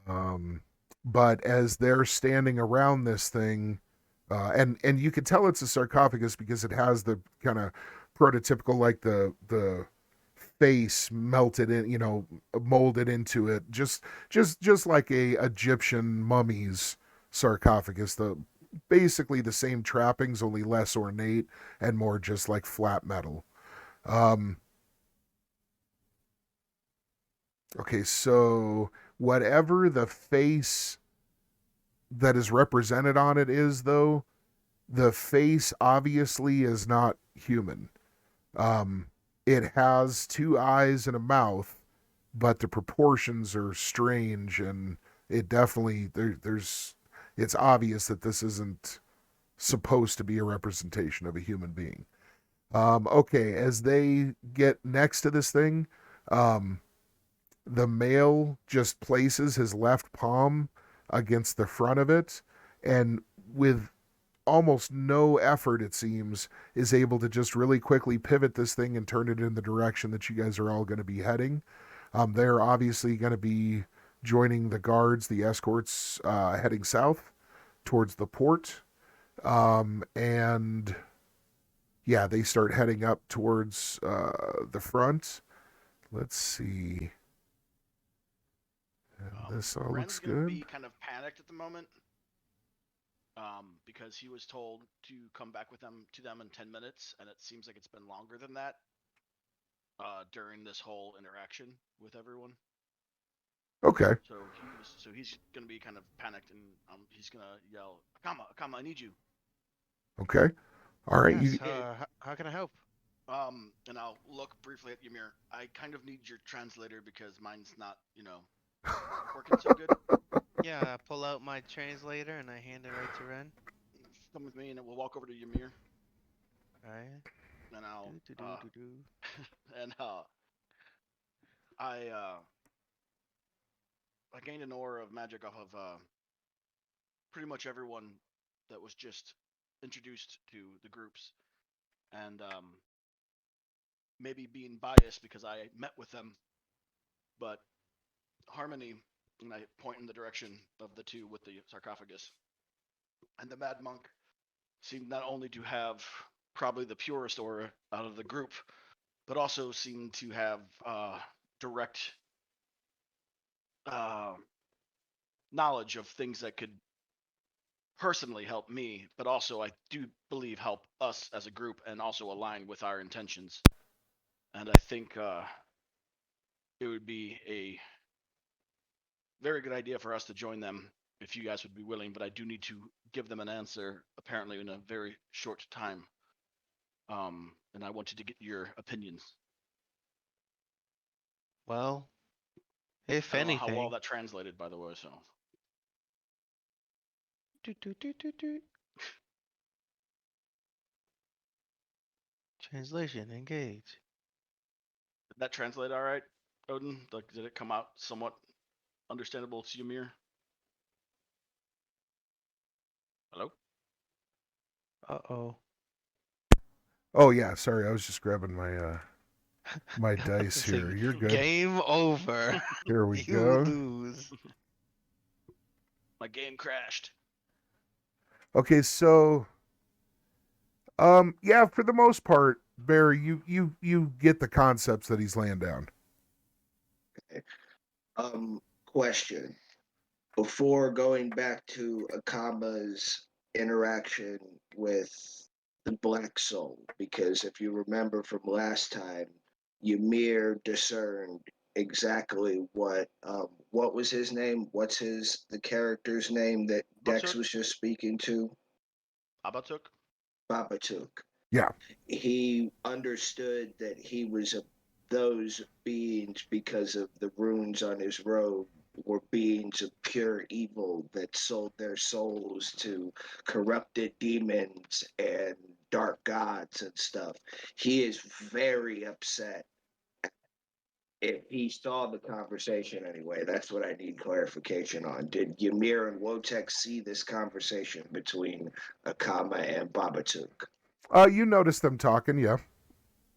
Um, but as they're standing around this thing, and you can tell it's a sarcophagus because it has the kind of prototypical, like the face melted in, molded into it, just like a Egyptian mummy's sarcophagus. The basically the same trappings, only less ornate and more just like flat metal. Um, okay, so whatever the face that is represented on it is, though, the face obviously is not human. Um, it has two eyes and a mouth, but the proportions are strange, and it definitely there's it's obvious that this isn't supposed to be a representation of a human being. Okay, as they get next to this thing, um, the male just places his left palm against the front of it, and with almost no effort, it seems, is able to just really quickly pivot this thing and turn it in the direction that you guys are all going to be heading. They're obviously going to be joining the guards, the escorts, heading south towards the port. And yeah, they start heading up towards the front. Let's see. And this all Ren's looks gonna good. be kind of panicked at the moment, because he was told to come back with them to them in 10 minutes, and it seems like it's been longer than that during this whole interaction with everyone. Okay. So he's gonna be kind of panicked, and he's gonna yell, "Akama, Akama, I need you." Okay. All right. Yes, You how can I help? And I'll look briefly at Ymir. I kind of need your translator because mine's not, working so good. Yeah, I pull out my translator and I hand it right to Ren. Come with me, and we'll walk over to Ymir, Alright. and I'll Do, do, do, do, do. and I I gained an aura of magic off of pretty much everyone that was just introduced to the groups, and maybe being biased because I met with them, but Harmony, and I point in the direction of the two with the sarcophagus, and the Mad Monk seemed not only to have probably the purest aura out of the group, but also seemed to have direct uh, knowledge of things that could personally help me, but also I do believe help us as a group and also align with our intentions. And I think it would be a very good idea for us to join them if you guys would be willing, but I do need to give them an answer apparently in a very short time. And I wanted to get your opinions. Well, if I don't know how well anything. that translated, by the way. So Do, do, do, do, do. Translation engage. did that translate all right, Odin? Like, did it come out somewhat understandable to you, Mir? Hello? Uh-oh. Oh yeah, sorry, I was just grabbing my my dice It's like, here. You're good. game over. Here we You go. lose. My game crashed. Okay, so yeah, for the most part, Barry, you get the concepts that he's laying down. Question. Before going back to Akama's interaction with the Black Soul, because if you remember from last time, Ymir discerned exactly what was his name? What's the character's name that Dex Abatuk? was just speaking to? Abatuk? Babatuk. Yeah. He understood that he was those beings because of the runes on his robe were beings of pure evil that sold their souls to corrupted demons and dark gods and stuff. He is very upset. If he saw the conversation anyway, that's what I need clarification on. Did Ymir and Wotek see this conversation between Akama and Babatuk? You noticed them talking, yeah.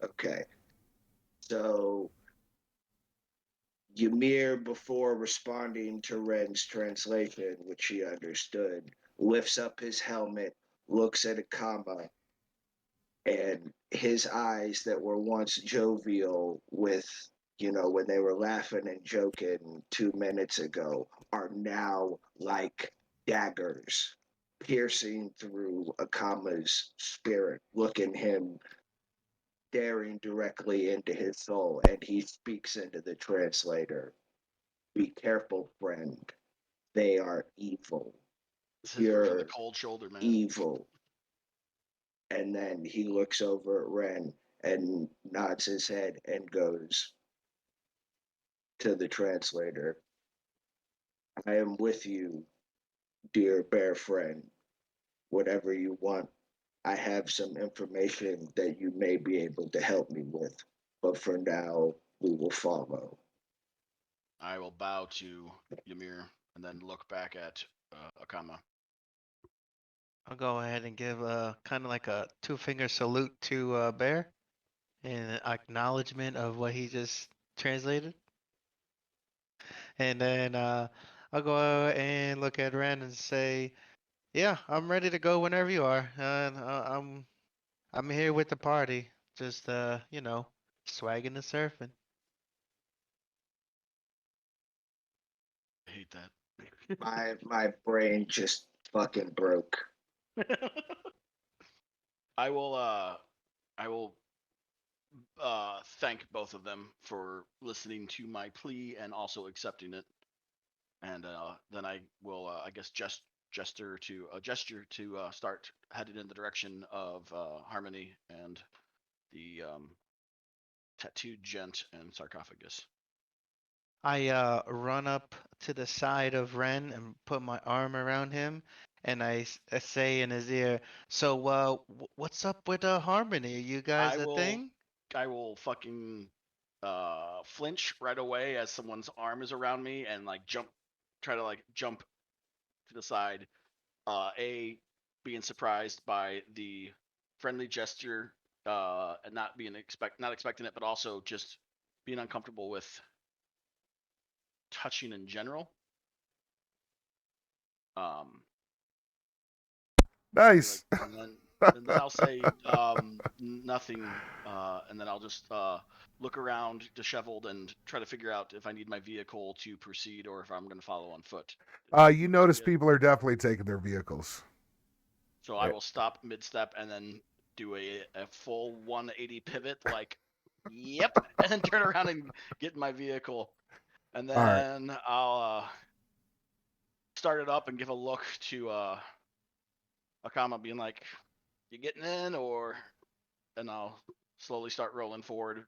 Okay. So Ymir, before responding to Ren's translation, which he understood, lifts up his helmet, looks at Akama, and his eyes that were once jovial with, when they were laughing and joking 2 minutes ago, are now like daggers piercing through Akama's spirit, looking him staring directly into his soul, and he speaks into the translator. Be careful, friend. They are evil. This is from the You're cold shoulder, man. evil. And then he looks over at Ren and nods his head and goes to the translator. I am with you, dear bear friend. Whatever you want, I have some information that you may be able to help me with. But for now, we will follow. I will bow to Ymir and then look back at Akama. I'll go ahead and give kind of like a 2-finger salute to Bear in acknowledgement of what he just translated. And then I'll go and look at Ren and say, "Yeah, I'm ready to go whenever you are. I'm here with the party. Just swagging and surfing." I hate that. My brain just fucking broke. I will thank both of them for listening to my plea and also accepting it. And then I will, I guess, gesture to start headed in the direction of Harmony and the tattooed gent and sarcophagus. I run up to the side of Ren and put my arm around him, and I say in his ear, "So, what's up with Harmony? Are you guys a thing?" I will fucking flinch right away as someone's arm is around me and like try to jump to the side. Being surprised by the friendly gesture and not expecting it, but also just being uncomfortable with touching in general. Nice. And then I'll say nothing, and then I'll just look around disheveled and try to figure out if I need my vehicle to proceed or if I'm going to follow on foot. You notice people are definitely taking their vehicles. So I will stop mid-step and then do a full 180 pivot, like, yep, and then turn around and get in my vehicle. And then I'll start it up and give a look to Akama, being like, "You getting in?" And I'll slowly start rolling forward,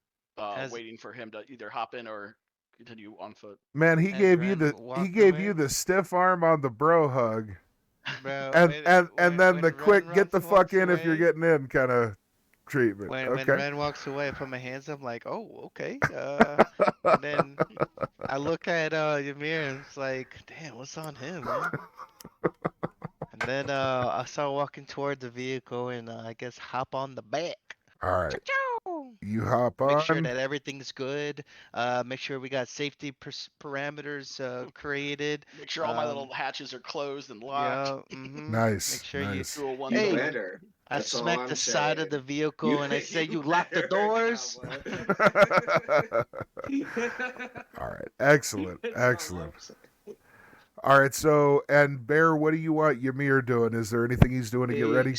waiting for him to either hop in or continue on foot. Man, he As gave you Ren the walked you away. the stiff arm on the bro hug, Bro, and then when the quick Ren get the fuck walks in if you're away- getting in kind of treatment. When Okay. Ren walks away, I put my hands up like, "Oh, okay." And then I look at Ymir and it's like, "Damn, what's on him, man?" And then I start walking toward the vehicle and I guess hop on the back. All right. Choo-choo! You hop on. Make sure that everything's good. Make sure we got safety parameters created. Make sure all my little hatches are closed and locked. Yeah. Mm-hmm. Nice. Make sure nice. Do a one You Hey, better. I That's all smack I'm the side of saying. the vehicle and I say, "You lock the better, doors." Akama. All right. Excellent. That's all I'm Excellent. saying. All right. So, and Bear, what do you want Ymir doing? Is there anything he's doing to get ready?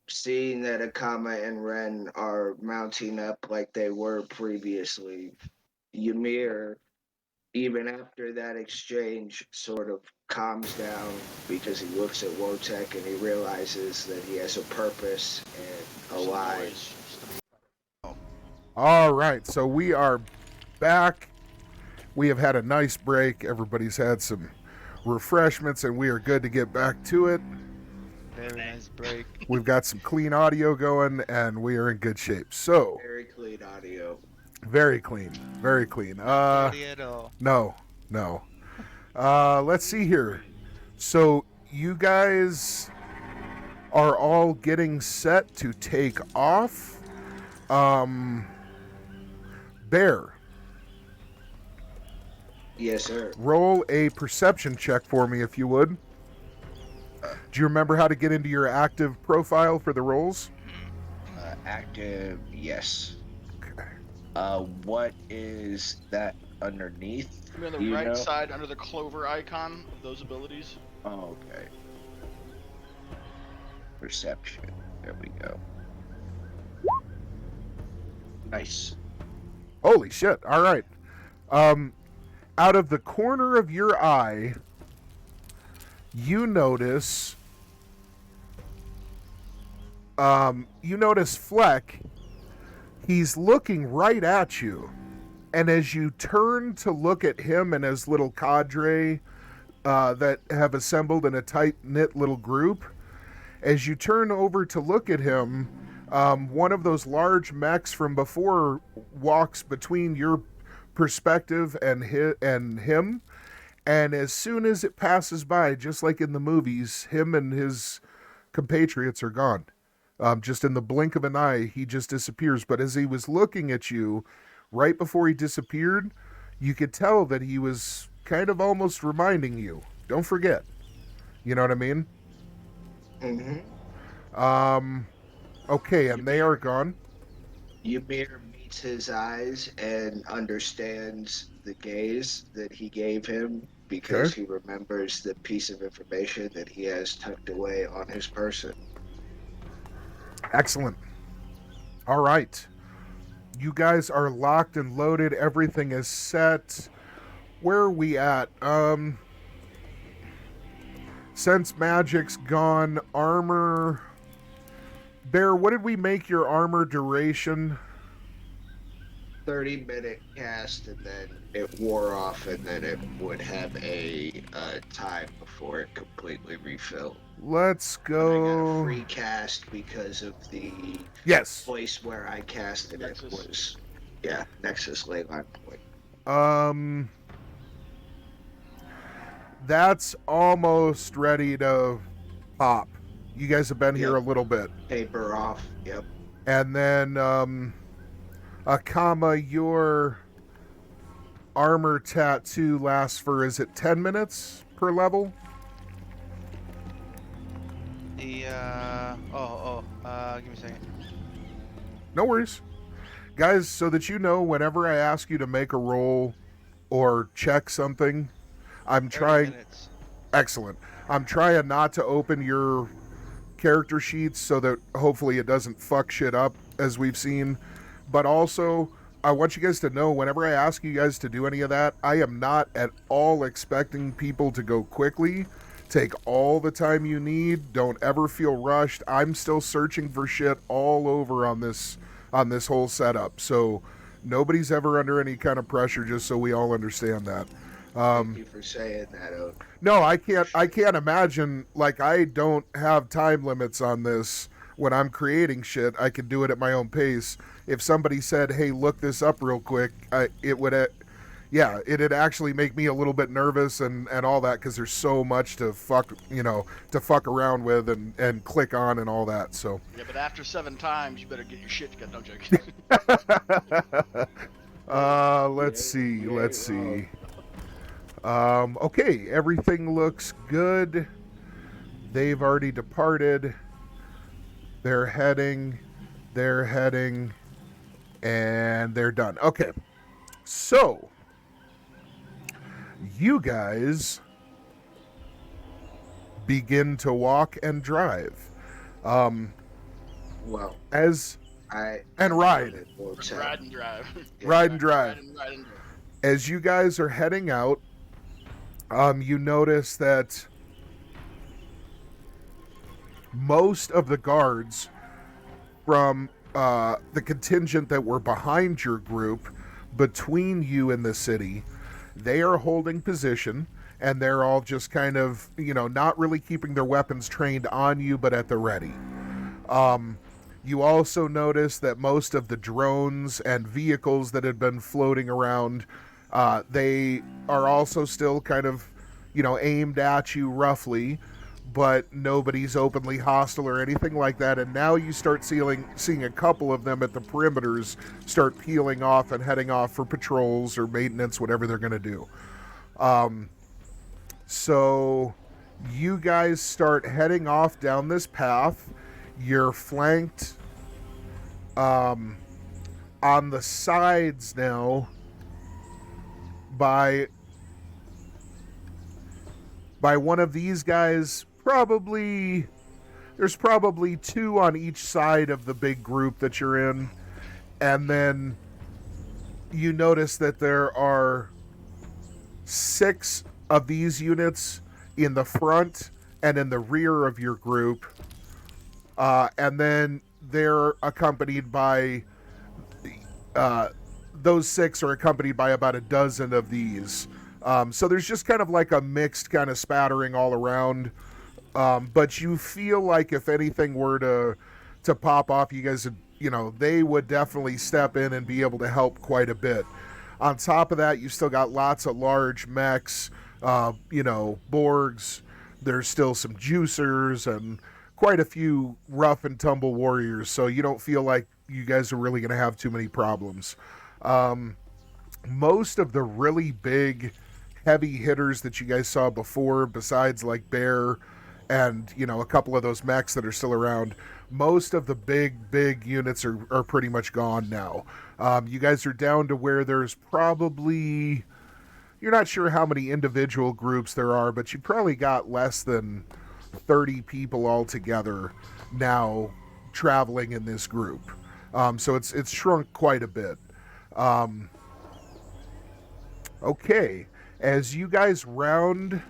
Seeing that Akama and Ren are mounting up like they were previously, Ymir, even after that exchange, sort of calms down because he looks at Wotek and he realizes that he has a purpose and a Some lie. noise. All right. So we are back. We have had a nice break. Everybody's had some refreshments, and we are good to get back to it. Very nice break. We've got some clean audio going, and we are in good shape. So, Very clean audio. very clean. Very clean. Dirty at all. No. Let's see here. So, you guys are all getting set to take off. Bear, Yes, sir. Roll a perception check for me, if you would. Do you remember how to get into your active profile for the rolls? Active, yes. Okay. What is that underneath? I mean, on Do the you right know? side under the clover icon of those abilities. Oh, okay. Perception. There we go. Nice. Holy shit. All right. Out of the corner of your eye, you notice Fleck. He's looking right at you. And as you turn to look at him and his little cadre that have assembled in a tight-knit little group, as you turn over to look at him, one of those large mechs from before walks between your perspective and him. And as soon as it passes by, just like in the movies, him and his compatriots are gone. Just in the blink of an eye, he just disappears. But as he was looking at you, right before he disappeared, you could tell that he was kind of almost reminding you. Don't forget. You know what I mean? Mm-hmm. Okay, and they are gone. Ymir meets his eyes and understands the gaze that he gave him because he remembers the piece of information that he has tucked away on his person. Excellent. All right. You guys are locked and loaded. Everything is set. Where are we at? Sense magic's gone. Armor. Bear, what did we make your armor duration? 30-minute cast, and then it wore off, and then it would have a time before it completely refilled. Let's And I got a go. free cast because of the Yes. place where I casted Nexus. it was, Nexus Leyline Point. That's almost ready to pop. You guys have been here a little bit. Paper off, yep. And then, your armor tattoo lasts for, is it 10 minutes per level? Give me a second. No worries. Guys, so that you know, whenever I ask you to make a roll or check something, I'm 30 trying... minutes. Excellent. I'm trying not to open your character sheets so that hopefully it doesn't fuck shit up, as we've seen. But also, I want you guys to know, whenever I ask you guys to do any of that, I am not at all expecting people to go quickly. Take all the time you need. Don't ever feel rushed. I'm still searching for shit all over on this whole setup. So nobody's ever under any kind of pressure, just so we all understand that. Thank you for saying that, Oak. No, I can't imagine, like, I don't have time limits on this. When I'm creating shit, I can do it at my own pace. If somebody said, hey, look this up real quick, it'd actually make me a little bit nervous and all that, because there's so much to fuck around with and click on and all that. So Yeah, but after 7 times, you better get your shit together. No joke. let's see. Okay, everything looks good. They've already departed. They're heading, and they're done. Okay, so you guys begin to walk and drive. Well, As I and ride. Ride and drive. Ride and drive. Ride and drive. As you guys are heading out, you notice that most of the guards from the contingent that were behind your group, between you and the city, they are holding position, and they're all just kind of, not really keeping their weapons trained on you, but at the ready. You also notice that most of the drones and vehicles that had been floating around, they are also still kind of, aimed at you roughly, but nobody's openly hostile or anything like that. And now you start seeing a couple of them at the perimeters start peeling off and heading off for patrols or maintenance, whatever they're going to do. So you guys start heading off down this path. You're flanked on the sides now by one of these guys. There's probably two on each side of the big group that you're in. And then you notice that there are 6 of these units in the front and in the rear of your group. And then they're accompanied by... those 6 are accompanied by about a dozen of these. So there's just kind of like a mixed kind of spattering all around. But you feel like if anything were to pop off, you guys would, they would definitely step in and be able to help quite a bit. On top of that, you still got lots of large mechs, Borgs. There's still some juicers and quite a few rough and tumble warriors. So you don't feel like you guys are really going to have too many problems. Most of the really big, heavy hitters that you guys saw before, besides like Bear and, a couple of those mechs that are still around, most of the big units are pretty much gone now. You guys are down to where there's probably... You're not sure how many individual groups there are, but you probably got less than 30 people altogether now traveling in this group. So it's shrunk quite a bit. Okay, as you guys round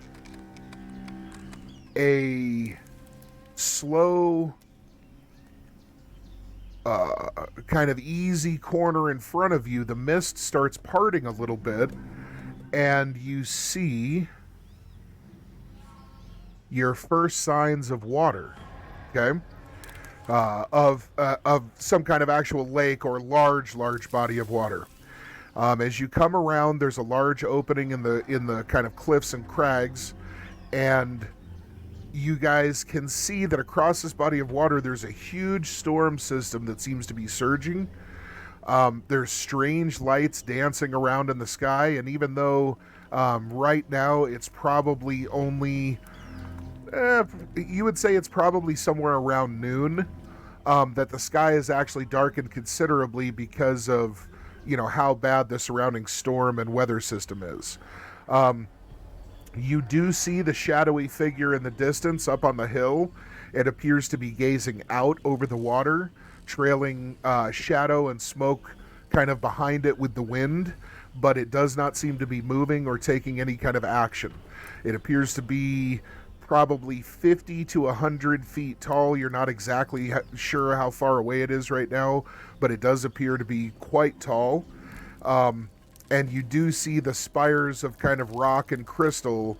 a slow, kind of easy corner in front of you, the mist starts parting a little bit, and you see your first signs of water. Okay, of some kind of actual lake or large body of water. As you come around, there's a large opening in the kind of cliffs and crags, and you guys can see that across this body of water there's a huge storm system that seems to be surging. There's strange lights dancing around in the sky, and even though right now it's probably only you would say it's probably somewhere around noon, that the sky is actually darkened considerably because of how bad the surrounding storm and weather system is. You do see the shadowy figure in the distance up on the hill. It appears to be gazing out over the water, trailing shadow and smoke kind of behind it with the wind, but it does not seem to be moving or taking any kind of action. It appears to be probably 50 to 100 feet tall. You're not exactly sure how far away it is right now, but it does appear to be quite tall. And you do see the spires of kind of rock and crystal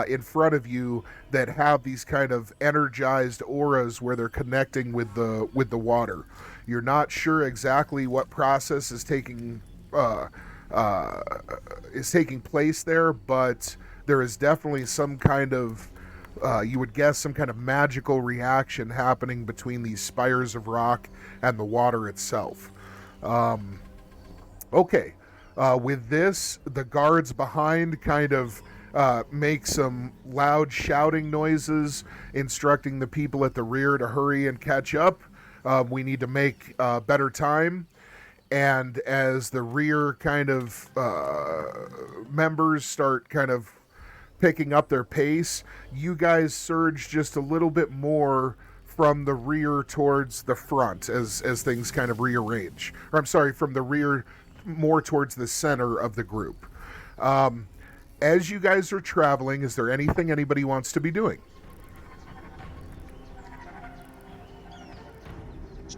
in front of you that have these kind of energized auras where they're connecting with the water. You're not sure exactly what process is taking place there, but there is definitely some kind of you would guess some kind of magical reaction happening between these spires of rock and the water itself. Okay. With this, the guards behind kind of make some loud shouting noises, instructing the people at the rear to hurry and catch up. We need to make better time. And as the rear kind of members start kind of picking up their pace, you guys surge just a little bit more from the rear towards the front as things kind of rearrange. Or I'm sorry, from the rear more towards the center of the group. As you guys are traveling, is there anything anybody wants to be doing?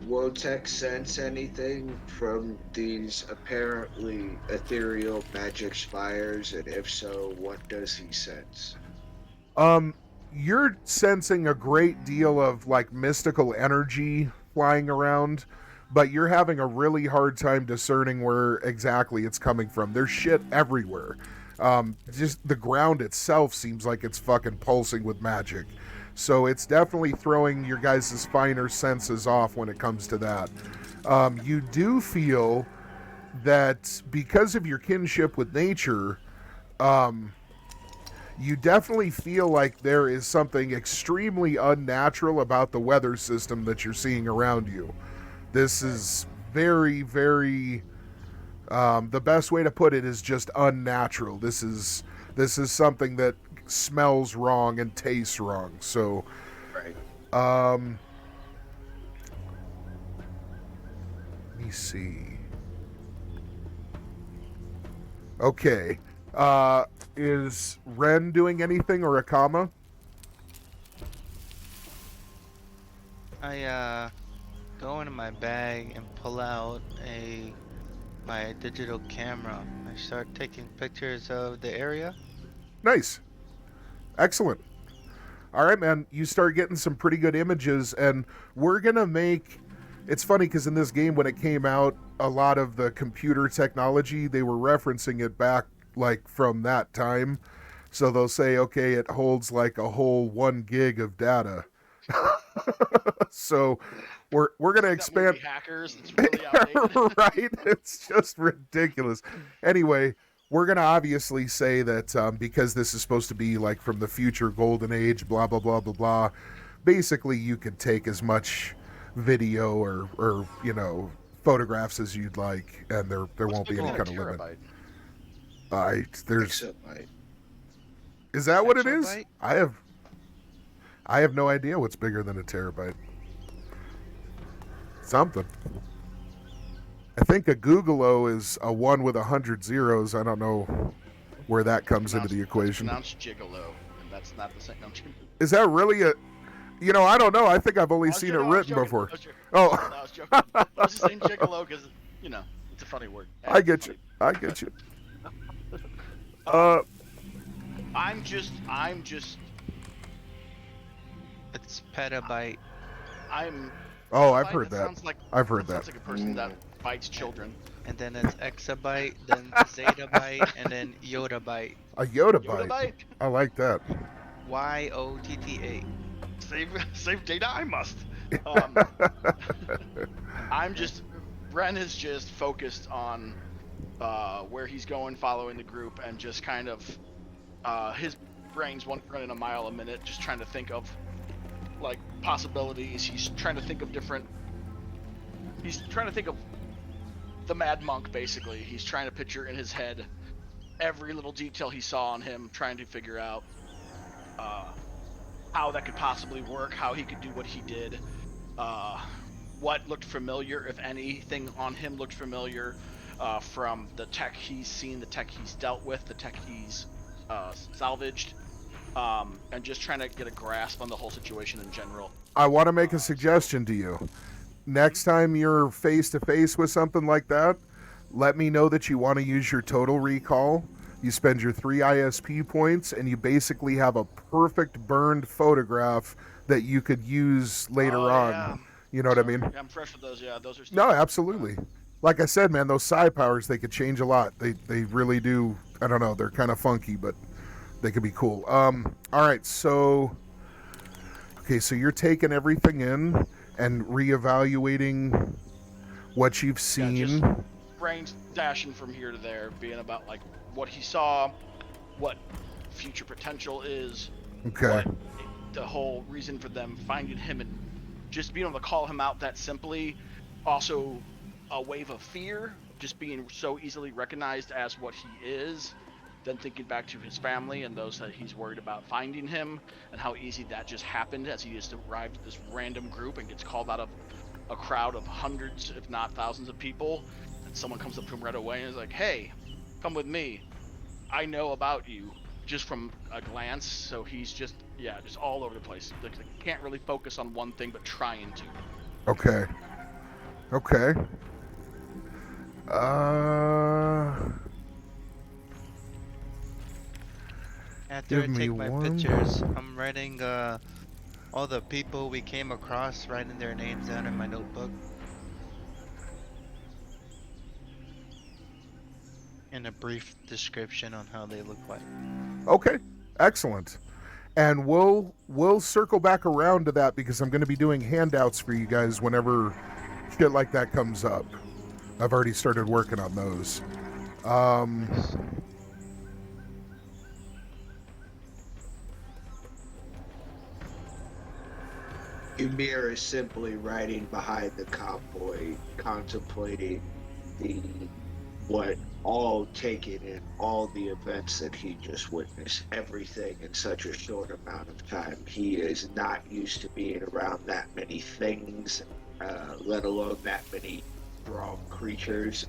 Will Tech sense anything from these apparently ethereal magic spires? And if so, what does he sense? You're sensing a great deal of like mystical energy flying around, but you're having a really hard time discerning where exactly it's coming from. There's shit everywhere. Just the ground itself seems like it's fucking pulsing with magic. So it's definitely throwing your guys' finer senses off when it comes to that. You do feel that because of your kinship with nature, you definitely feel like there is something extremely unnatural about the weather system that you're seeing around you. This is very, very. The best way to put it is just unnatural. This is something that smells wrong and tastes wrong. So, Right. let me see. Okay. Is Ren doing anything or Akama? I go into my bag and pull out my digital camera. I start taking pictures of the area. Nice. Excellent. All right, man. You start getting some pretty good images, and we're going to make... It's funny because in this game, when it came out, a lot of the computer technology, they were referencing it back like from that time. So they'll say, okay, it holds like a whole 1 gig of data. So we're going to expand... Hackers, it's really outdated. Right? It's just ridiculous. Anyway, we're going to obviously say that because this is supposed to be like from the future golden age, blah, blah, blah, blah, blah. Basically, you could take as much video or you know, photographs as you'd like, and there won't be any kind of limit. Exabyte. Is that what it is? Exabyte? I have no idea what's bigger than a terabyte. Something. I think a Google-O is a 1 with 100 zeros. I don't know where that comes into the equation. It's pronounced gigolo, and that's not the same. No, Is that really a... You know, I don't know. I think I've only seen it written before. I was joking. I was just saying gigolo because, you know, it's a funny word. I get you. I get you. I'm just. It's petabyte. Oh, I've heard that. Sounds like, I've heard that. Sounds like a person that fights children. And then it's exabyte, then zettabyte, and then yottabyte. A yottabyte. Yottabyte? I like that. YOTTA. Save data, I must. Ren is just focused on where he's going, following the group, and just kind of his brain's running a mile a minute, just trying to think of like possibilities. He's trying to think of the Mad Monk, basically. He's trying to picture in his head every little detail he saw on him, trying to figure out how that could possibly work, how he could do what he did, what looked familiar, if anything on him looked familiar, from the tech he's seen, the tech he's dealt with, the tech he's salvaged, and just trying to get a grasp on the whole situation in general. I want to make a suggestion to you. Next time you're face to face with something like that, let me know that you want to use your total recall. You spend your 3 ISP points, and you basically have a perfect burned photograph that you could use later on. Yeah. You know what I mean? Yeah, I'm fresh with those. Yeah, those are. No, absolutely. Like I said, man, those psi powers, they could change a lot. They really do. I don't know. They're kind of funky, but they could be cool. All right, so... Okay, so you're taking everything in and reevaluating what you've seen. Yeah, just brains dashing from here to there, being about like what he saw, what future potential is, Okay. what the whole reason for them finding him, and just being able to call him out that simply. Also, a wave of fear, just being so easily recognized as what he is. Then thinking back to his family and those that he's worried about finding him, and how easy that just happened as he just arrived at this random group and gets called out of a crowd of hundreds, if not thousands of people, and someone comes up to him right away and is like, "Hey, come with me. I know about you," just from a glance. So he's just all over the place. Like, can't really focus on one thing, but trying to. Okay. After I Give me take my one. pictures, I'm writing all the people we came across, writing their names down in my notebook. And a brief description on how they look like. Okay. Excellent. And we'll circle back around to that because I'm going to be doing handouts for you guys whenever shit like that comes up. I've already started working on those. Ymir is simply riding behind the convoy, contemplating the what all taken in all the events that he just witnessed, everything in such a short amount of time. He is not used to being around that many things, let alone that many strong creatures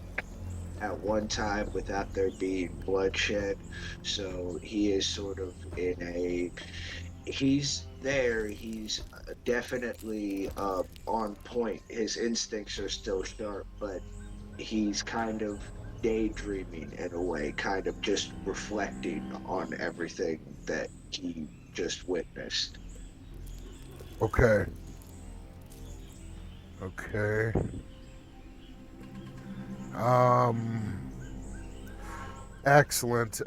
at one time without there being bloodshed. So he is sort of in a he's there. He's definitely on point. His instincts are still sharp, but he's kind of daydreaming in a way, kind of just reflecting on everything that he just witnessed. Okay. Okay. Excellent.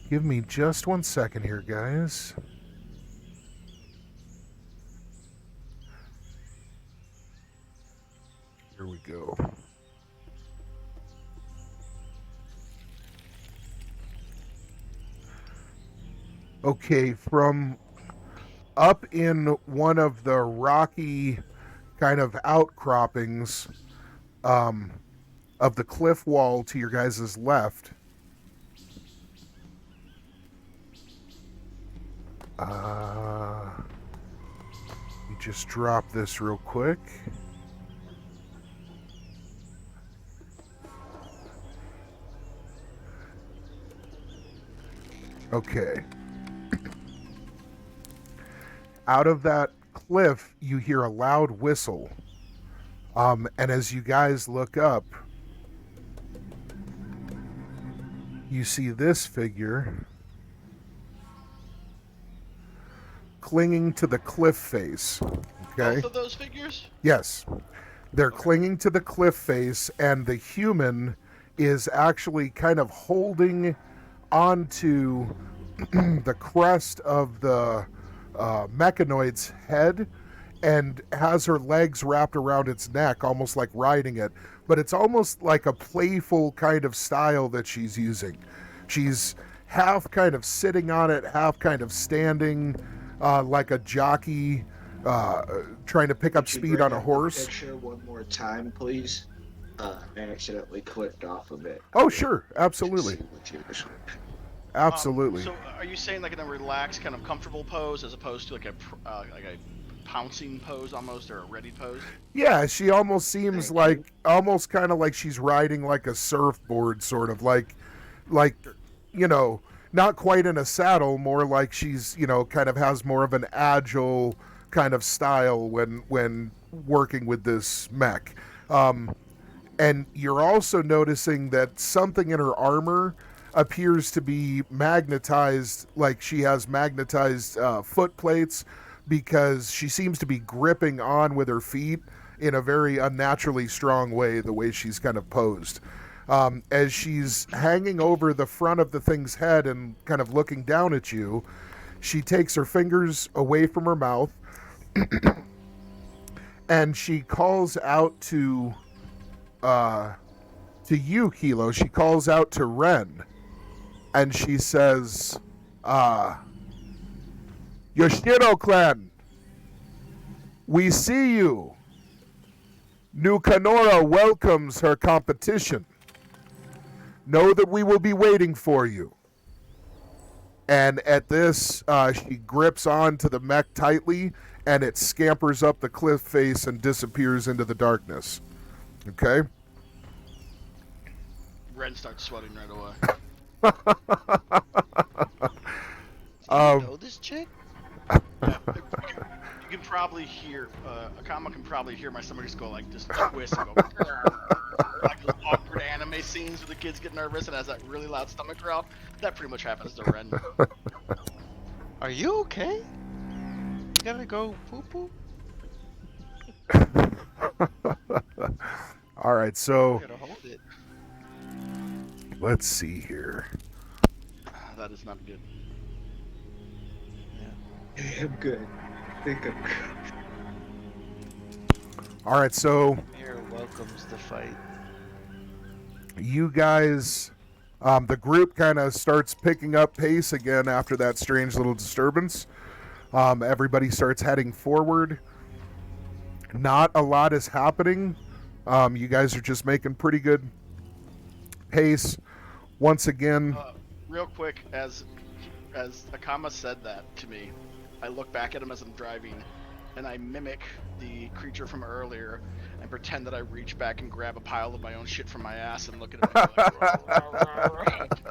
Give me just 1 second here, guys. Here we go. Okay, from up in one of the rocky kind of outcroppings of the cliff wall to your guys' left, you just drop this real quick. Okay. Out of that cliff, you hear a loud whistle. And as you guys look up, you see this figure clinging to the cliff face. Okay? Both of those figures? Yes. They're clinging to the cliff face, and the human is actually kind of holding onto the crest of the mechanoid's head and has her legs wrapped around its neck, almost like riding it. But it's almost like a playful kind of style that she's using. She's half kind of sitting on it, half kind of standing like a jockey trying to pick up speed on a horse. Picture one more time, please. I accidentally clicked off of it. Oh, sure. Absolutely. Absolutely. So are you saying like in a relaxed, kind of comfortable pose as opposed to like a pouncing pose almost, or a ready pose? Yeah, she almost seems like, almost kind of like she's riding like a surfboard, sort of like, you know, not quite in a saddle, more like she's, you know, kind of has more of an agile kind of style when working with this mech. And you're also noticing that something in her armor appears to be magnetized, like she has magnetized foot plates, because she seems to be gripping on with her feet in a very unnaturally strong way, the way she's kind of posed. As she's hanging over the front of the thing's head and kind of looking down at you, she takes her fingers away from her mouth and she calls out to you, Kilo. She calls out to Ren, and she says, Yoshiro clan, we see you. New Kanora welcomes her competition. Know that we will be waiting for you. And at this, she grips onto the mech tightly, and it scampers up the cliff face and disappears into the darkness. Okay? Ren starts sweating right away. Do you know this chick? Yeah, you can probably hear, Akama can probably hear my stomach just go like, just twist and go, like those awkward anime scenes where the kids get nervous and has that really loud stomach growl. That pretty much happens to Ren. Are you okay? You gotta go poo-poo? All right, so You gotta hold it. let's see here. That is not good. I'm good. I think I'm good. All right, so Here welcomes the fight. you guys, the group kind of starts picking up pace again after that strange little disturbance. Everybody starts heading forward. Not a lot is happening. You guys are just making pretty good pace. Once again, Real quick, as Akama said that to me, I look back at him as I'm driving, and I mimic the creature from earlier and pretend that I reach back and grab a pile of my own shit from my ass and look at him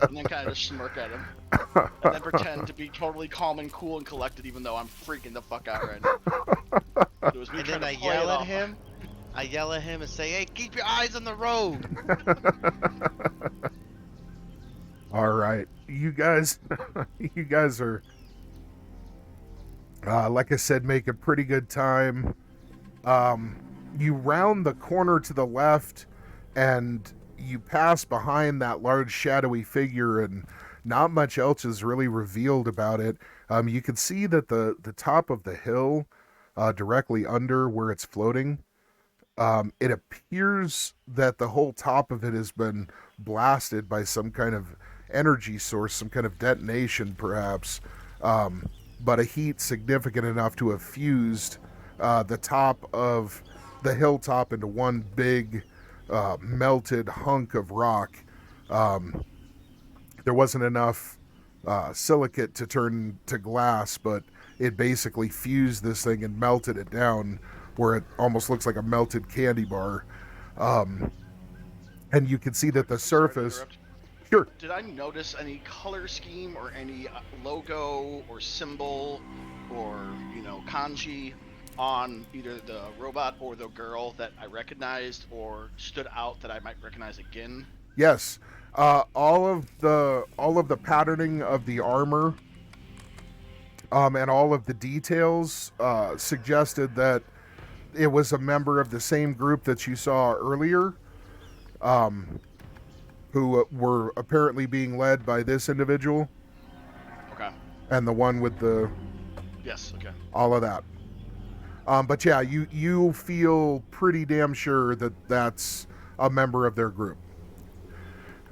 and then kind of just smirk at him. And then pretend to be totally calm and cool and collected, even though I'm freaking the fuck out right now. It was me And trying then to I play yell it at off. him. I yell at him and say, "Hey, keep your eyes on the road." all right, you guys are, like I said, making pretty good time. You round the corner to the left, and you pass behind that large shadowy figure, and not much else is really revealed about it. You can see that the top of the hill, directly under where it's floating, it appears that the whole top of it has been blasted by some kind of energy source, some kind of detonation perhaps, but a heat significant enough to have fused the top of the hilltop into one big melted hunk of rock. There wasn't enough silicate to turn to glass, but it basically fused this thing and melted it down where it almost looks like a melted candy bar. And you can see that the Sorry to surface... interrupt. Sure. Did I notice any color scheme or any logo or symbol or, kanji on either the robot or the girl that I recognized or stood out that I might recognize again? Yes. All of the patterning of the armor, and all of the details suggested that it was a member of the same group that you saw earlier, who were apparently being led by this individual. Okay. And the one with the... Yes, okay. all of that. But yeah, you feel pretty damn sure that that's a member of their group.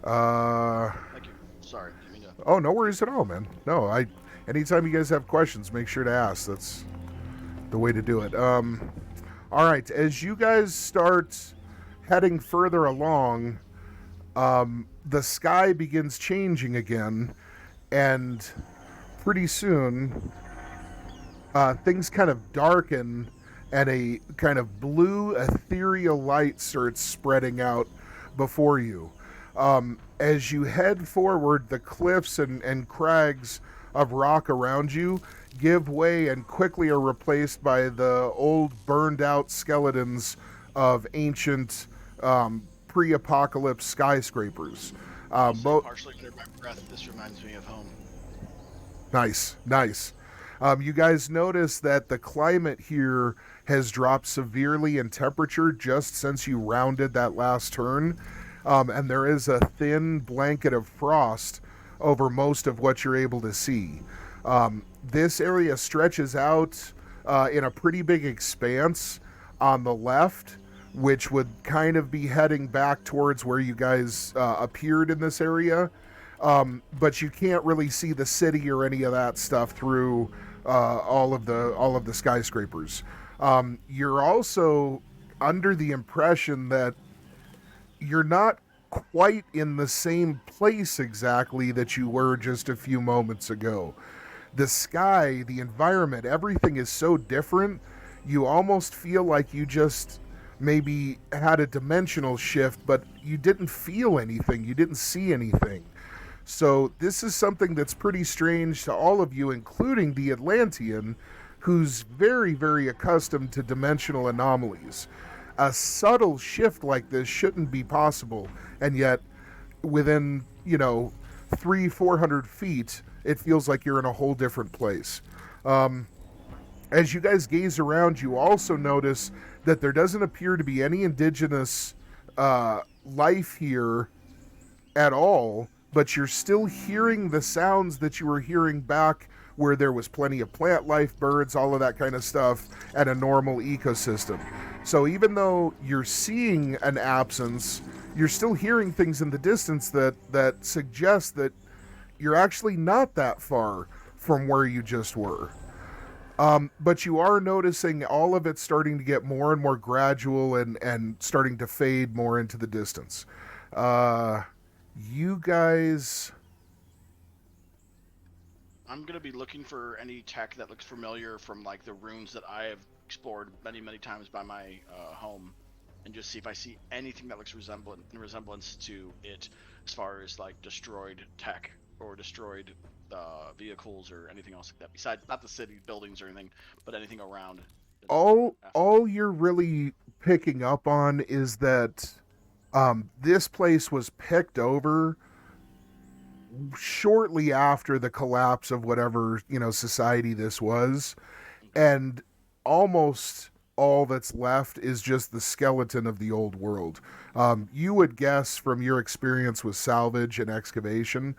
Thank you. Sorry. Didn't mean to... Oh, no worries at all, man. No, anytime you guys have questions, make sure to ask. That's the way to do it. All right, as you guys start heading further along, the sky begins changing again, and pretty soon things kind of darken, and a kind of blue ethereal light starts spreading out before you. As you head forward, the cliffs and crags of rock around you give way and quickly are replaced by the old burned out skeletons of ancient pre-apocalypse skyscrapers. Partially under my breath, this reminds me of home. Nice. You guys notice that the climate here has dropped severely in temperature just since you rounded that last turn. And there is a thin blanket of frost over most of what you're able to see. This area stretches out in a pretty big expanse on the left, which would kind of be heading back towards where you guys appeared in this area. But you can't really see the city or any of that stuff through all of the skyscrapers. You're also under the impression that you're not quite in the same place exactly that you were just a few moments ago. The sky, the environment, everything is so different. You almost feel like you just maybe had a dimensional shift, but you didn't feel anything. You didn't see anything. So this is something that's pretty strange to all of you, including the Atlantean, who's very, very accustomed to dimensional anomalies. A subtle shift like this shouldn't be possible, and yet within 300-400 feet it feels like you're in a whole different place. As you guys gaze around, you also notice that there doesn't appear to be any indigenous life here at all, but you're still hearing the sounds that you were hearing back where there was plenty of plant life, birds, all of that kind of stuff, and a normal ecosystem. So even though you're seeing an absence, you're still hearing things in the distance that suggest that you're actually not that far from where you just were. But you are noticing all of it starting to get more and more gradual and starting to fade more into the distance. You guys... I'm gonna be looking for any tech that looks familiar from like the runes that I have explored many times by my home, and just see if I see anything that looks in resemblance to it, as far as like destroyed tech or destroyed vehicles or anything else like that. Besides, not the city buildings or anything, but anything around. All you're really picking up on is that this place was picked over shortly after the collapse of whatever, society this was, and almost all that's left is just the skeleton of the old world. You would guess from your experience with salvage and excavation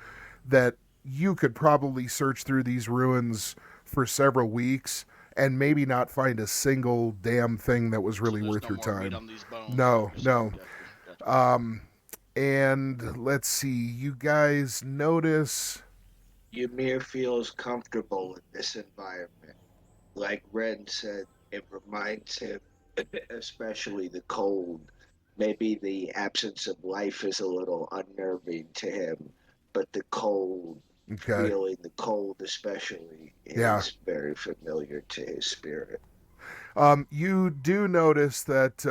that you could probably search through these ruins for several weeks and maybe not find a single damn thing that was really worth your time. No. Gotcha. And let's see, you guys notice... Ymir feels comfortable in this environment. Like Ren said, it reminds him, especially the cold. Maybe the absence of life is a little unnerving to him, but the cold, Okay. feeling the cold especially, Yeah. is very familiar to his spirit. You do notice that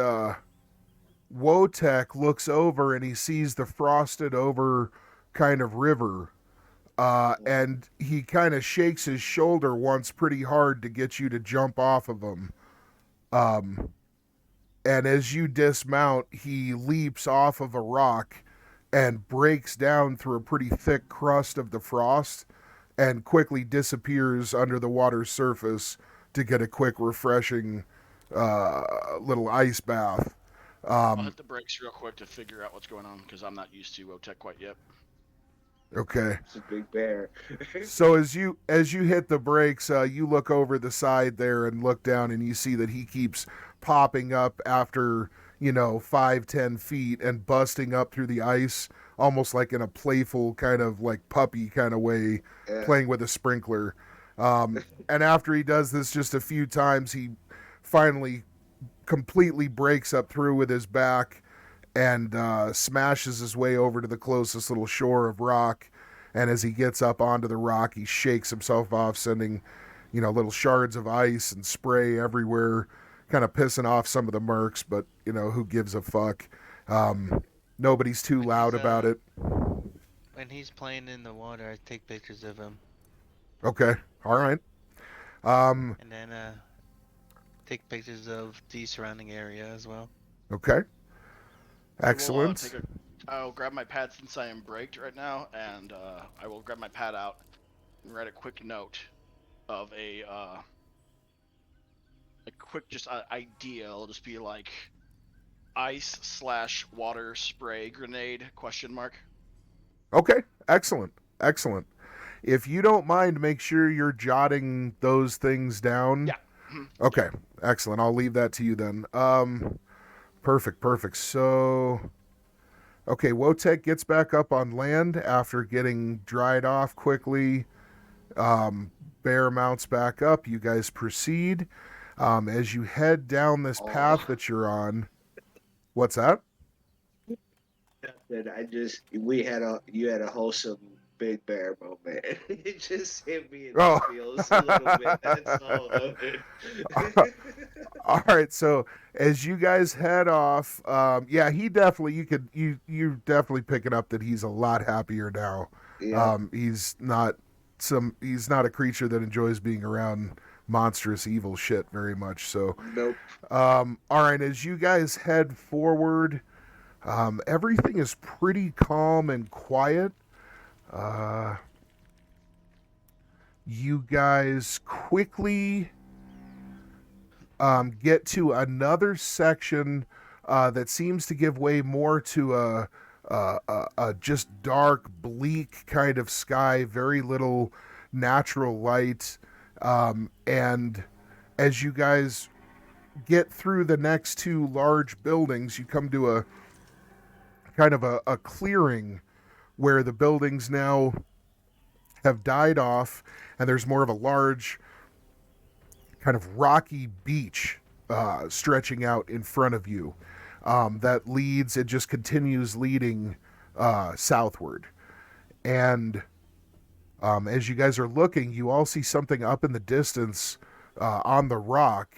Wotek looks over and he sees the frosted over kind of river. And he kind of shakes his shoulder once pretty hard to get you to jump off of him. And as you dismount, he leaps off of a rock and breaks down through a pretty thick crust of the frost and quickly disappears under the water's surface to get a quick, refreshing little ice bath. I'll hit the brakes real quick to figure out what's going on, because I'm not used to Wotech quite yet. Okay. It's a big bear. So as you hit the brakes, you look over the side there and look down, and you see that he keeps popping up after 5-10 feet and busting up through the ice, almost like in a playful kind of like puppy kind of way, playing with a sprinkler. And after he does this just a few times, he finally completely breaks up through with his back and smashes his way over to the closest little shore of rock. And as he gets up onto the rock, he shakes himself off, sending, little shards of ice and spray everywhere, kind of pissing off some of the mercs, but, who gives a fuck? Nobody's too loud about it. When he's playing in the water, I take pictures of him. Okay, all right. And then take pictures of the surrounding area as well. Okay. Excellent. I'll grab my pad since I am braked right now, and I will grab my pad out and write a quick note of a quick idea. It'll just be like ice/water spray grenade ? Okay, excellent. If you don't mind, make sure you're jotting those things down. Yeah. Okay, excellent. I'll leave that to you then. Perfect. So, okay, Wotek gets back up on land after getting dried off quickly. Bear mounts back up. You guys proceed. As you head down this path that you're on. What's that? You had a wholesome big bear moment. It just hit me in Oh. the feels a little bit. That's all. All right, so as you guys head off, he definitely you definitely picking up that he's a lot happier now. Yeah. He's not a creature that enjoys being around monstrous evil shit very much. So Nope. all right, as you guys head forward, everything is pretty calm and quiet. You guys quickly get to another section that seems to give way more to a just dark, bleak kind of sky, very little natural light. And as you guys get through the next two large buildings, you come to a kind of a clearing where the buildings now have died off, and there's more of a large kind of rocky beach stretching out in front of you that leads, it just continues leading southward. And as you guys are looking, you all see something up in the distance on the rock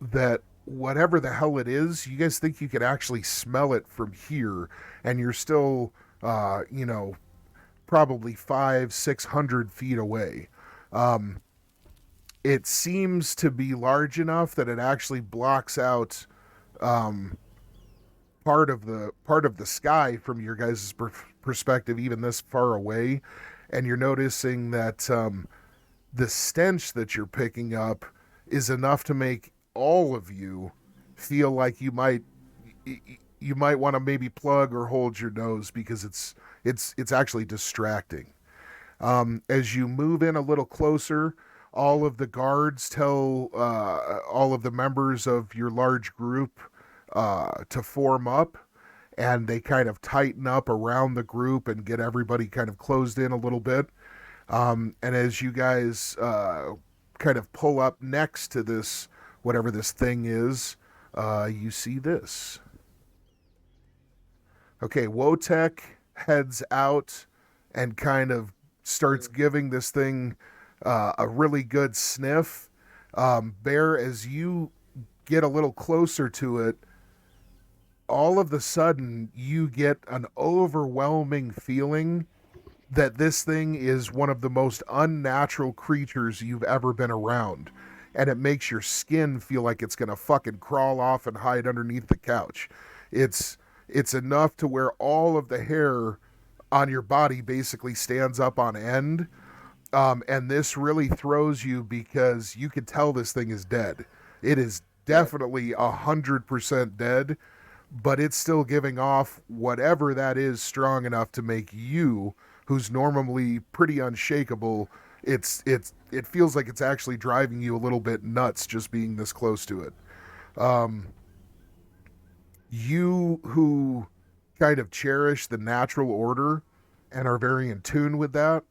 that whatever the hell it is, you guys think you could actually smell it from here, and you're still, probably 500-600 feet away. It seems to be large enough that it actually blocks out part of the sky from your guys' perspective, even this far away. And you're noticing that the stench that you're picking up is enough to make all of you feel like you might want to maybe plug or hold your nose, because it's actually distracting. As you move in a little closer, all of the guards tell all of the members of your large group to form up, and they kind of tighten up around the group and get everybody kind of closed in a little bit. And as you guys kind of pull up next to this, whatever this thing is, you see this. Okay, Wotek heads out and kind of starts giving this thing a really good sniff. Bear, as you get a little closer to it, all of a sudden you get an overwhelming feeling that this thing is one of the most unnatural creatures you've ever been around. And it makes your skin feel like it's going to fucking crawl off and hide underneath the couch. It's enough to where all of the hair on your body basically stands up on end. And this really throws you, because you can tell this thing is dead. It is definitely 100% dead, but it's still giving off whatever that is strong enough to make you, who's normally pretty unshakable, it feels like it's actually driving you a little bit nuts just being this close to it. You who kind of cherish the natural order and are very in tune with that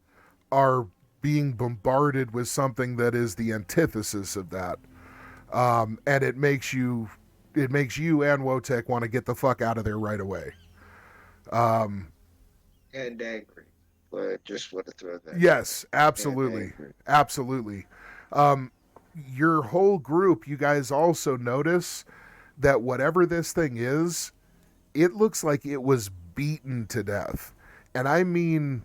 are being bombarded with something that is the antithesis of that. And it makes you and Wotek want to get the fuck out of there right away. And angry. But just want to throw that. Yes, absolutely. Absolutely. Your whole group, you guys also notice that whatever this thing is, it looks like it was beaten to death. And I mean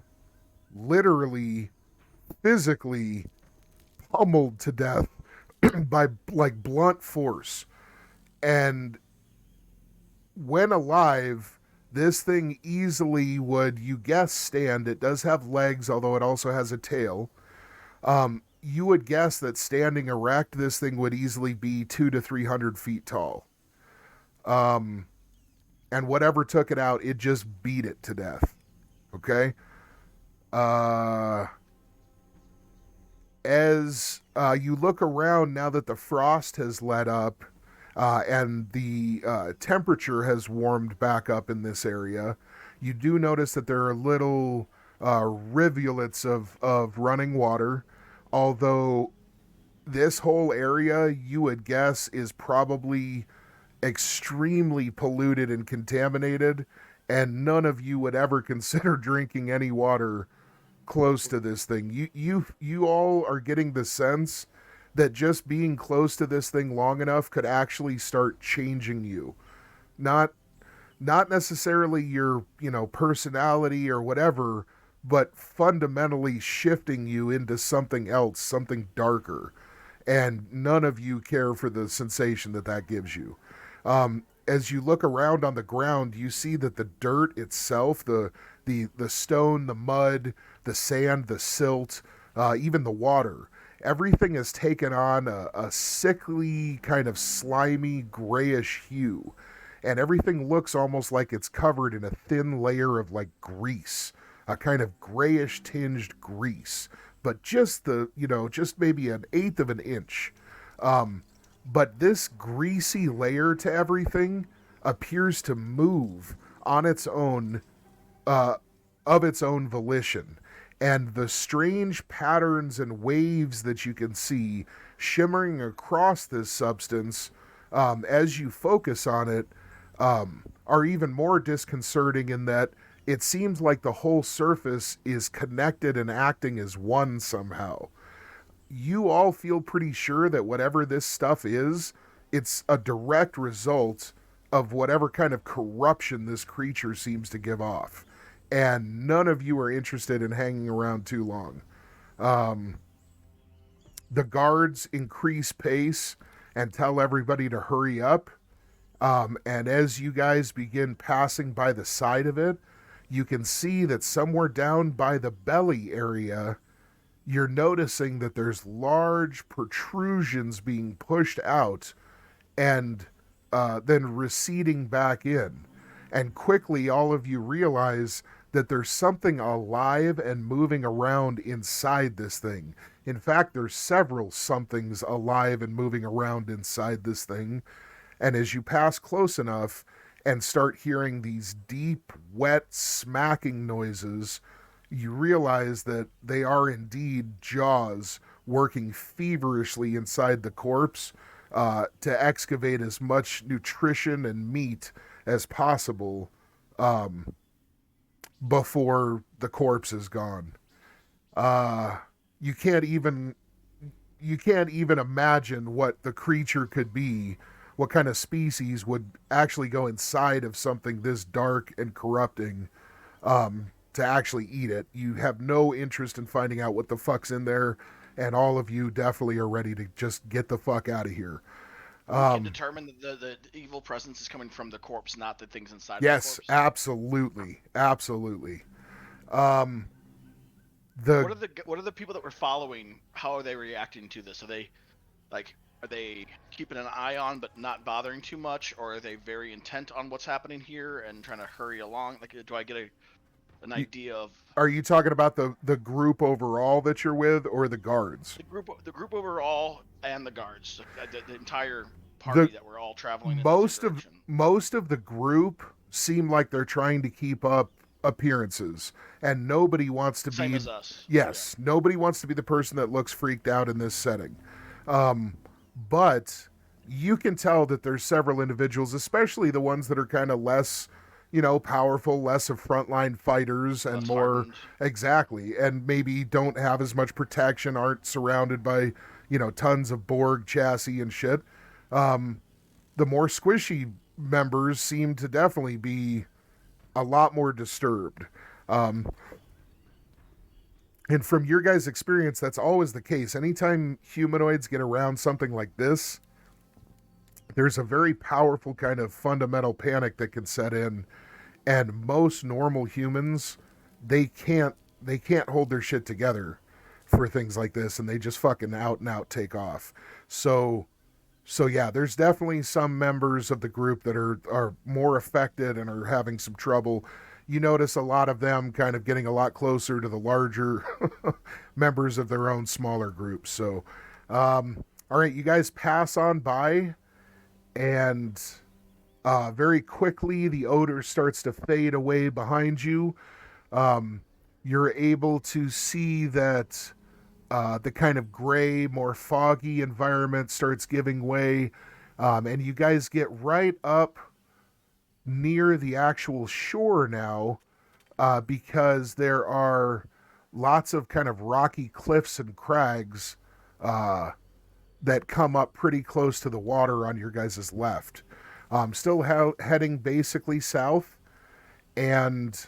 literally, physically pummeled to death by like blunt force. And when alive, this thing easily would, you guess, stand. It does have legs, although it also has a tail. You would guess that standing erect, this thing would easily be 200 to 300 feet tall. And whatever took it out, it just beat it to death. Okay? As you look around now that the frost has let up, and the temperature has warmed back up in this area, you do notice that there are little rivulets of running water, although this whole area, you would guess, is probably extremely polluted and contaminated, and none of you would ever consider drinking any water close to this thing. You all are getting the sense that just being close to this thing long enough could actually start changing you. Not necessarily your, personality or whatever, but fundamentally shifting you into something else, something darker. And none of you care for the sensation that gives you. As you look around on the ground, you see that the dirt itself, the stone, the mud, the sand, the silt, even the water, everything has taken on a sickly, kind of slimy, grayish hue. And everything looks almost like it's covered in a thin layer of like grease, a kind of grayish tinged grease, but just just maybe an eighth of an inch. But this greasy layer to everything appears to move on its own, of its own volition. And the strange patterns and waves that you can see shimmering across this substance as you focus on it are even more disconcerting in that it seems like the whole surface is connected and acting as one somehow. You all feel pretty sure that whatever this stuff is, it's a direct result of whatever kind of corruption this creature seems to give off. And none of you are interested in hanging around too long. The guards increase pace and tell everybody to hurry up. And as you guys begin passing by the side of it, you can see that somewhere down by the belly area, you're noticing that there's large protrusions being pushed out and then receding back in. And quickly, all of you realize that there's something alive and moving around inside this thing. In fact, there's several somethings alive and moving around inside this thing. And as you pass close enough and start hearing these deep, wet, smacking noises, you realize that they are indeed jaws working feverishly inside the corpse to excavate as much nutrition and meat as possible before the corpse is gone. You can't even imagine what the creature could be, what kind of species would actually go inside of something this dark and corrupting to actually eat it. You have no interest in finding out what the fuck's in there, and all of you definitely are ready to just get the fuck out of here. We can determine that the evil presence is coming from the corpse, not the things inside Yes, the corpse. absolutely. What are the people that we're following? How are they reacting to this? Are they keeping an eye on but not bothering too much, or are they very intent on what's happening here and trying to hurry along? Like, do I get an idea of? Are you talking about the group overall that you're with, or the guards? The group overall and the guards, the entire party that we're all traveling in the same direction. Most of the group seem like they're trying to keep up appearances, and nobody wants to Same be as us. Yes, yeah. Nobody wants to be the person that looks freaked out in this setting. But you can tell that there's several individuals, especially the ones that are kind of less, powerful, less of frontline fighters and more hardened. Exactly, and maybe don't have as much protection, aren't surrounded by, tons of Borg chassis and shit. The more squishy members seem to definitely be a lot more disturbed. And from your guys' experience, that's always the case. Anytime humanoids get around something like this, there's a very powerful kind of fundamental panic that can set in, and most normal humans, they can't hold their shit together for things like this, and they just fucking out and out take off. So yeah, there's definitely some members of the group that are more affected and are having some trouble. You notice a lot of them kind of getting a lot closer to the larger members of their own smaller groups. So, all right, you guys pass on by, and very quickly the odor starts to fade away behind you. You're able to see that the kind of gray, more foggy environment starts giving way, and you guys get right up near the actual shore now, because there are lots of kind of rocky cliffs and crags that come up pretty close to the water on your guys' left. Still heading basically south, and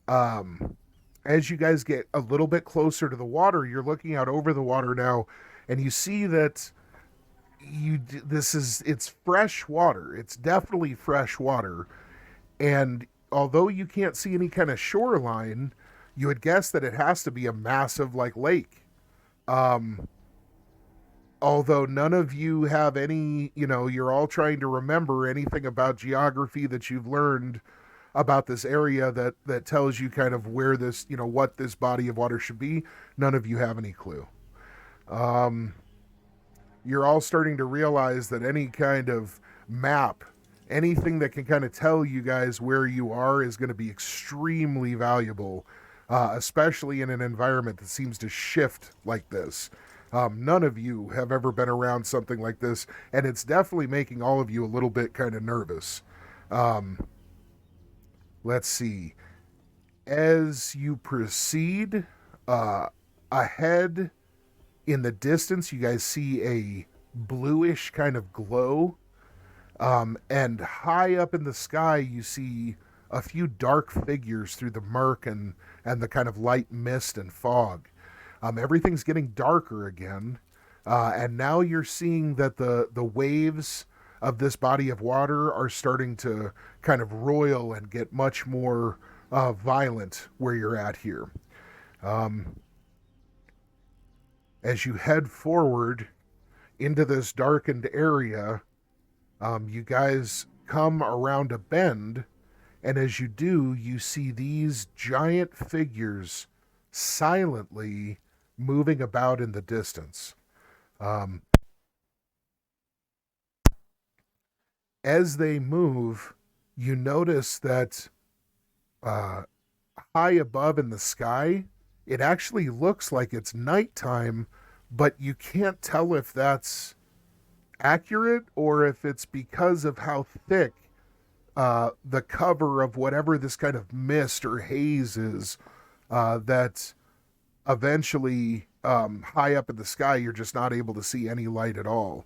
as you guys get a little bit closer to the water, you're looking out over the water now, and you see that it's fresh water. It's definitely fresh water. And although you can't see any kind of shoreline, you would guess that it has to be a massive lake. Although none of you have any, you're all trying to remember anything about geography that you've learned about this area that tells you kind of where this, what this body of water should be. None of you have any clue. You're all starting to realize that any kind of map, anything that can kind of tell you guys where you are, is going to be extremely valuable especially in an environment that seems to shift like this. None of you have ever been around something like this, and it's definitely making all of you a little bit kind of nervous. Um, let's see. As you proceed, uh, ahead in the distance, you guys see a bluish kind of glow. And high up in the sky, you see a few dark figures through the murk and the kind of light mist and fog. Everything's getting darker again. And now you're seeing that the waves of this body of water are starting to kind of roil and get much more violent where you're at here. As you head forward into this darkened area, you guys come around a bend, and as you do, you see these giant figures silently moving about in the distance. As they move, you notice that high above in the sky, it actually looks like it's nighttime, but you can't tell if that's accurate or if it's because of how thick the cover of whatever this kind of mist or haze is, that eventually high up in the sky you're just not able to see any light at all.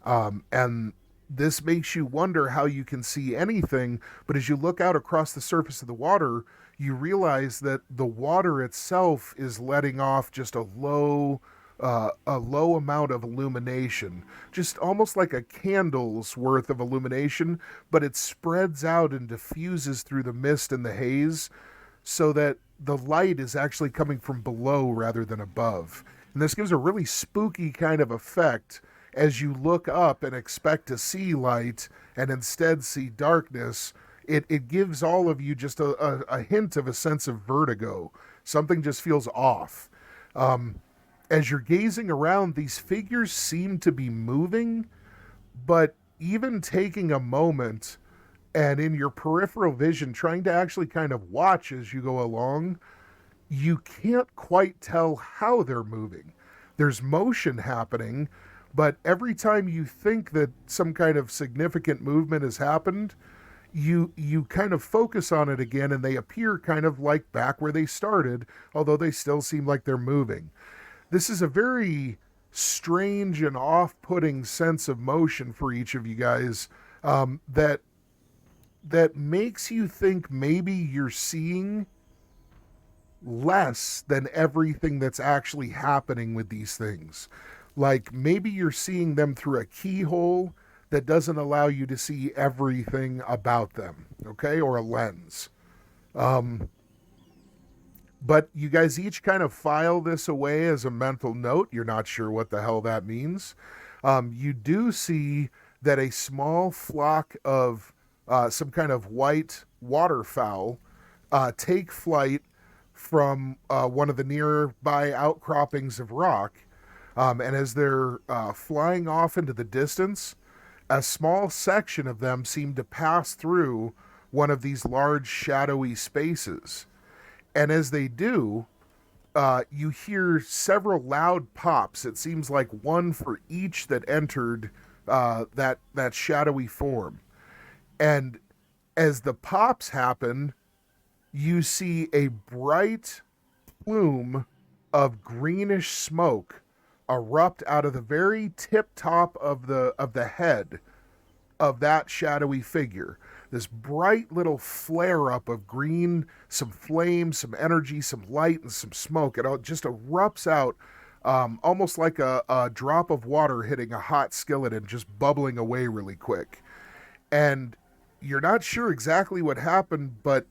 And this makes you wonder how you can see anything, but as you look out across the surface of the water, you realize that the water itself is letting off just a low amount of illumination, just almost like a candle's worth of illumination, but it spreads out and diffuses through the mist and the haze so that the light is actually coming from below rather than above. And this gives a really spooky kind of effect as you look up and expect to see light and instead see darkness. It gives all of you just a hint of a sense of vertigo. Something just feels off. As you're gazing around, these figures seem to be moving, but even taking a moment and in your peripheral vision, trying to actually kind of watch as you go along, you can't quite tell how they're moving. There's motion happening, but every time you think that some kind of significant movement has happened, you kind of focus on it again and they appear kind of like back where they started, although they still seem like they're moving. This is a very strange and off-putting sense of motion for each of you guys, that makes you think maybe you're seeing less than everything that's actually happening with these things. Like maybe you're seeing them through a keyhole that doesn't allow you to see everything about them, okay? Or a lens. But you guys each kind of file this away as a mental note. You're not sure what the hell that means. You do see that a small flock of some kind of white waterfowl take flight from one of the nearby outcroppings of rock. And as they're flying off into the distance, a small section of them seem to pass through one of these large shadowy spaces. And as they do, you hear several loud pops. It seems like one for each that entered that shadowy form. And as the pops happen, you see a bright plume of greenish smoke erupt out of the very tip top of the head of that shadowy figure. This bright little flare up of green, some flame, some energy, some light, and some smoke. It all just erupts out, almost like a drop of water hitting a hot skillet and just bubbling away really quick. And you're not sure exactly what happened, but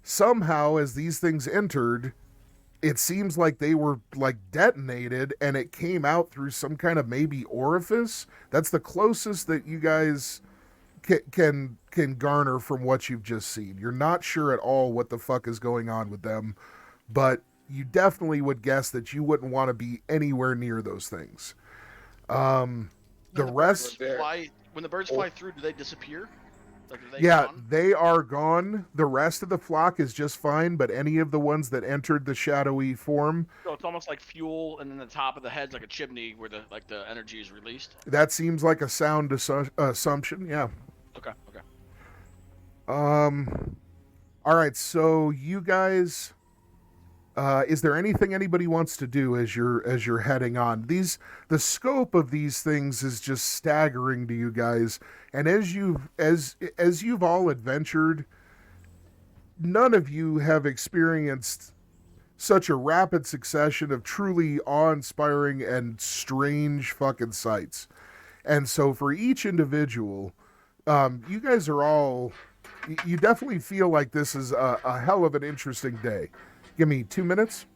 somehow as these things entered, it seems like they were like detonated and it came out through some kind of maybe orifice. That's the closest that you guys can garner from what you've just seen. You're not sure at all what the fuck is going on with them, but you definitely would guess that you wouldn't want to be anywhere near those things. The rest... When the birds fly through, do they disappear? Like, are they Yeah, gone? they are gone. The rest of the flock is just fine, but any of the ones that entered the shadowy form, So it's almost like fuel, and then the top of the head's like a chimney where the energy is released. that seems like a sound assumption. Yeah. Okay. Okay. All right. So you guys, is there anything anybody wants to do as you're heading on? The scope of these things is just staggering to you guys, and as you've all adventured, none of you have experienced such a rapid succession of truly awe-inspiring and strange fucking sights. And so for each individual, you guys are all, you definitely feel like this is a hell of an interesting day. Give me 2 minutes.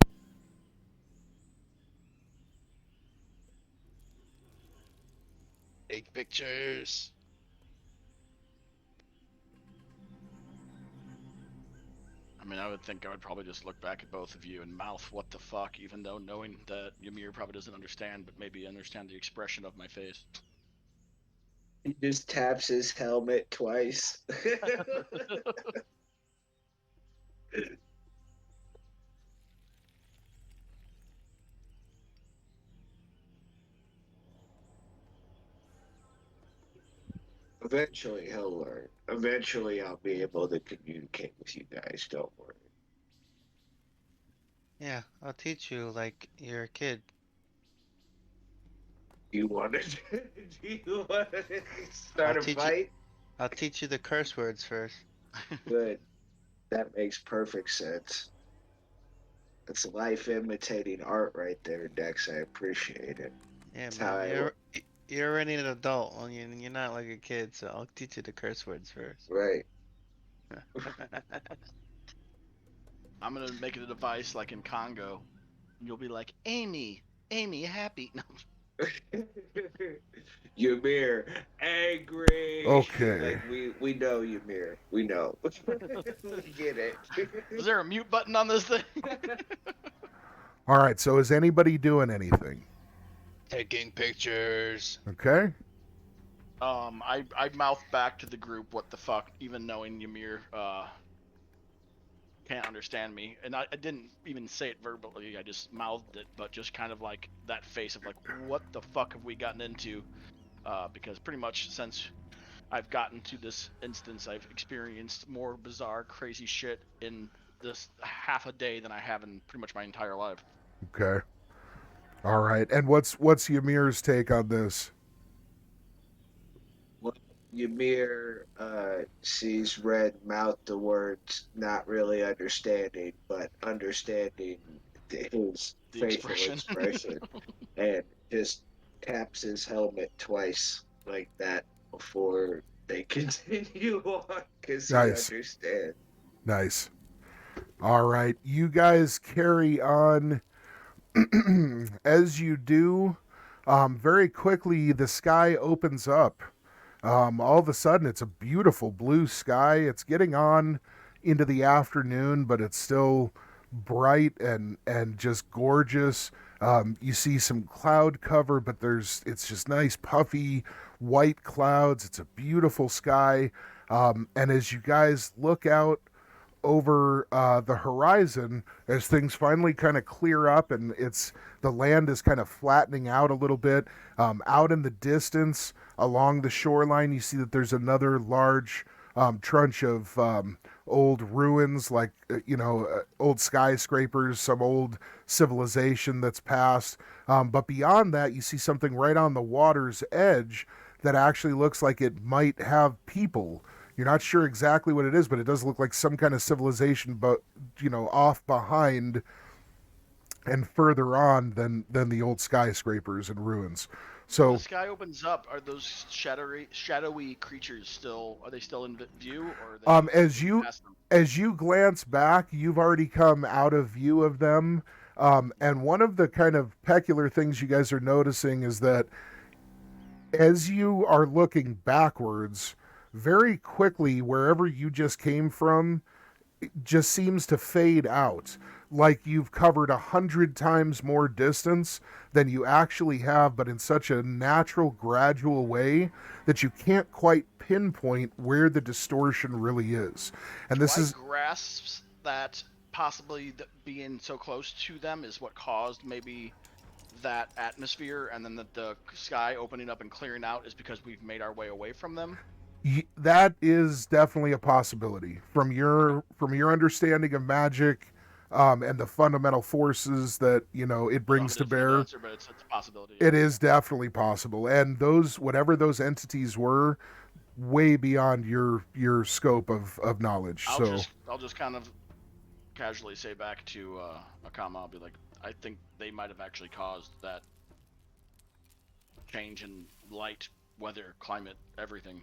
Take pictures. I mean, I would think I would probably just look back at both of you and mouth "what the fuck," even though knowing that Ymir probably doesn't understand, but maybe understand the expression of my face. He just taps his helmet twice. Eventually he'll learn. Eventually I'll be able to communicate with you guys, don't worry. Yeah, I'll teach you like you're a kid. You want to do you want to start I'll a teach you- fight? I'll teach you the curse words first. Good. That makes perfect sense. It's life imitating art right there, Dex. I appreciate it. Yeah, That's how man. You're already an adult. You're not like a kid, so I'll teach you the curse words first. Right. I'm gonna make it a device like in Congo, and you'll be like, Amy, happy. No, Ymir, angry. Okay. Like we know Ymir. We know. We get it. is there a mute button on this thing? All right. So is anybody doing anything? Taking pictures. Okay. I mouth back to the group, "what the fuck," even knowing Ymir can't understand me, and I didn't even say it verbally. I just mouthed it, but just kind of like that face of like, "What the fuck have we gotten into?" Because pretty much since I've gotten to this instance, I've experienced more bizarre, crazy shit in this half a day than I have in pretty much my entire life. Okay. All right. And what's Ymir's take on this? Well, Ymir sees Red mouth the words, not really understanding, but understanding his The facial expression. expression, and just taps his helmet twice like that before they continue on because he Nice. understands. Nice. All right. You guys carry on. As you do, very quickly the sky opens up. All of a sudden, it's a beautiful blue sky. It's getting on into the afternoon, but it's still bright and just gorgeous. You see some cloud cover, but it's just nice puffy white clouds. It's a beautiful sky. And as you guys look out over the horizon, as things finally kind of clear up and the land is kind of flattening out a little bit, out in the distance along the shoreline, you see that there's another large trunch of old ruins, like old skyscrapers, some old civilization that's passed. But beyond that, you see something right on the water's edge that actually looks like it might have people. You're not sure exactly what it is, but it does look like some kind of civilization, but off behind and further on than the old skyscrapers and ruins. So the sky opens up. Are those shadowy creatures still? Are they still in view, or are they as you glance back, you've already come out of view of them. And one of the kind of peculiar things you guys are noticing is that as you are looking backwards, very quickly, wherever you just came from, it just seems to fade out. like you've covered 100 times more distance than you actually have, but in such a natural, gradual way that you can't quite pinpoint where the distortion really is. And this is grasps that possibly being so close to them is what caused maybe that atmosphere, and then the sky opening up and clearing out is because we've made our way away from them. that is definitely a possibility from your understanding of magic, and the fundamental forces that it brings to bear. Answer, but it's a possibility. It is definitely possible, and those whatever those entities were, way beyond your scope of knowledge. I'll just kind of casually say back to Akama, I'll be like, I think they might have actually caused that change in light, weather, climate, everything.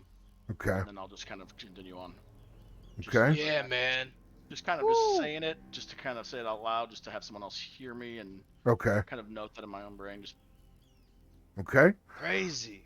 Okay. And then I'll just kind of continue on. Okay. Yeah, man. Just kind of just saying it, just to kind of say it out loud, just to have someone else hear me and Okay. kind of note that in my own brain. Just Okay. Crazy.